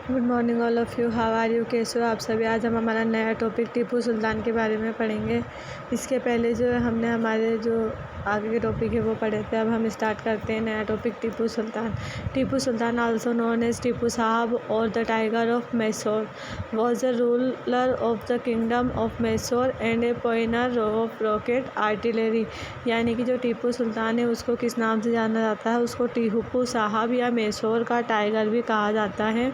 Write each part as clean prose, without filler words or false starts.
Good morning all of you, how are you, कैसे हो आप सभी। आज हम हमारा नया टॉपिक टीपू सुल्तान के बारे में पढ़ेंगे। इसके पहले जो है हमने हमारे जो आगे के टॉपिक है वो पढ़े थे। अब हम स्टार्ट करते हैं नया topic Tipu Sultan. Tipu Sultan also known as Tipu Sahab और the tiger of Mysore was the ruler of the kingdom of Mysore and a pioneer of rocket artillery. यानी कि जो टीपू सुल्तान है उसको किस नाम से जाना जाता है, उसको टीपू साहब या मैसूर का टाइगर भी कहा जाता है।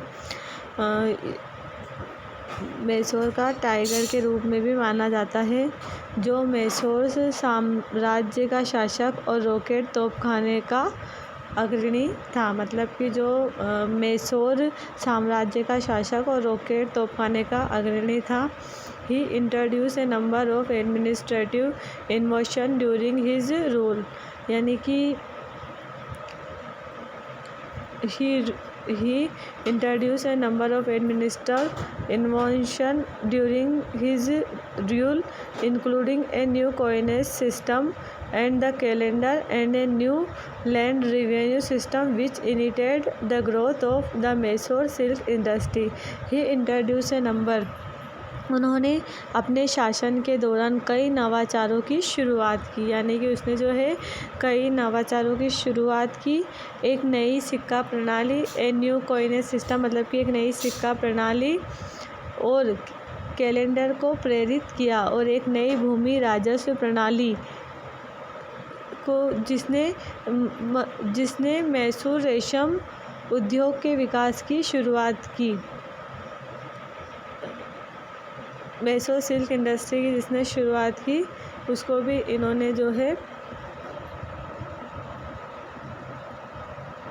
मैसूर का टाइगर के रूप में भी माना जाता है, जो मैसूर साम्राज्य का शासक और रॉकेट तोपखाने का अग्रणी था। मतलब कि जो मैसूर साम्राज्य का शासक और रॉकेट तोपखाने का अग्रणी था। He introduce a number of administrative invention during his rule. यानी कि he introduced a number of administrative invention during his rule, including a new coinage system and the calendar and a new land revenue system which initiated the growth of the Mysore silk industry. He introduced a number उन्होंने अपने शासन के दौरान कई नवाचारों की शुरुआत की। यानी कि उसने जो है कई नवाचारों की शुरुआत की। एक नई सिक्का प्रणाली, ए न्यू कॉइनेज सिस्टम, मतलब कि एक नई सिक्का प्रणाली और कैलेंडर को प्रेरित किया और एक नई भूमि राजस्व प्रणाली को जिसने मैसूर रेशम उद्योग के विकास की शुरुआत की। मैसूर सिल्क इंडस्ट्री की जिसने शुरुआत की उसको भी इन्होंने जो है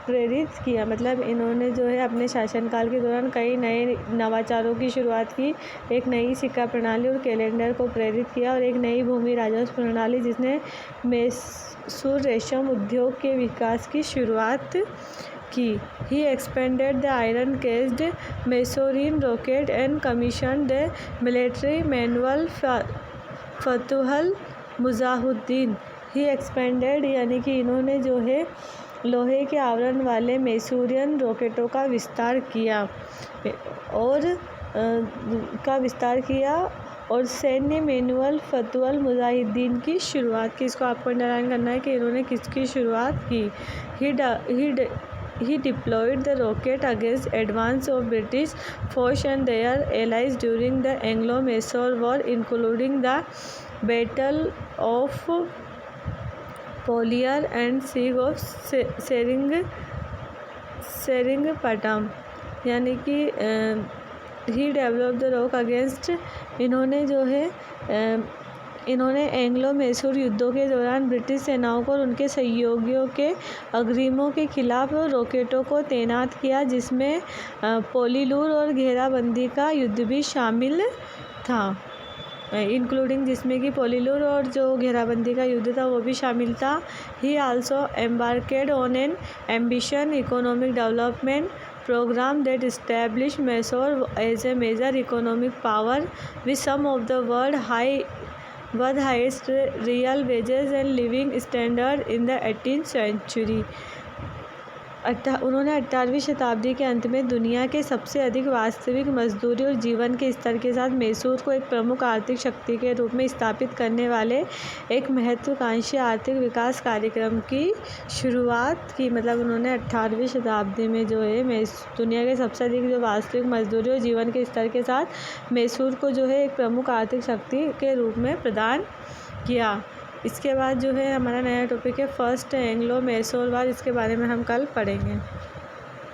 प्रेरित किया। मतलब इन्होंने जो है अपने शासनकाल के दौरान कई नए नवाचारों की शुरुआत की। एक नई सिक्का प्रणाली और कैलेंडर को प्रेरित किया और एक नई भूमि राजस्व प्रणाली जिसने मैसूर रेशम उद्योग के विकास की शुरुआत की। He expanded the iron-cased Mysorean rocket and commissioned the military manual फतुहल Mujahideen. He expanded यानी कि इन्होंने जो है लोहे के आवरण वाले मैसूरियन रॉकेटों का विस्तार किया और सैन्य मैनुअल फतुहल मुजाहिदीन की शुरुआत की। इसको आपको अंडरलाइन करना है कि इन्होंने किसकी शुरुआत की। He deployed the rocket against advance of British force and their allies during the Anglo-Mysore War, including the Battle of Polier and Siege of Seringapatam। यानी कि he developed the rocket against इन्होंने एंग्लो मैसूर युद्धों के दौरान British सेनाओं को और उनके सहयोगियों के अग्रिमों के खिलाफ रॉकेटों को तैनात किया, जिसमें पोलीलूर और घेराबंदी का युद्ध भी शामिल था। इंक्लूडिंग जिसमें कि पोलीलूर और जो घेराबंदी का युद्ध था वो भी शामिल था। He also embarked on an ambition economic development program that established Mysore as a major economic power with some of the world's highest real wages and living standard in the 18th century। उन्होंने 18वीं शताब्दी के अंत में दुनिया के सबसे अधिक वास्तविक मजदूरी और जीवन के स्तर के साथ मैसूर को एक प्रमुख आर्थिक शक्ति के रूप में स्थापित करने वाले एक महत्वाकांक्षी आर्थिक विकास कार्यक्रम की शुरुआत की। मतलब उन्होंने 18वीं शताब्दी में जो है दुनिया के सबसे अधिक जो वास्तविक मजदूरी और जीवन के स्तर के साथ मैसूर को जो है एक प्रमुख आर्थिक शक्ति के रूप में प्रदान किया। इसके बाद जो है हमारा नया टॉपिक है फर्स्ट एंग्लो मैसूर वार। इसके बारे में हम कल पढ़ेंगे।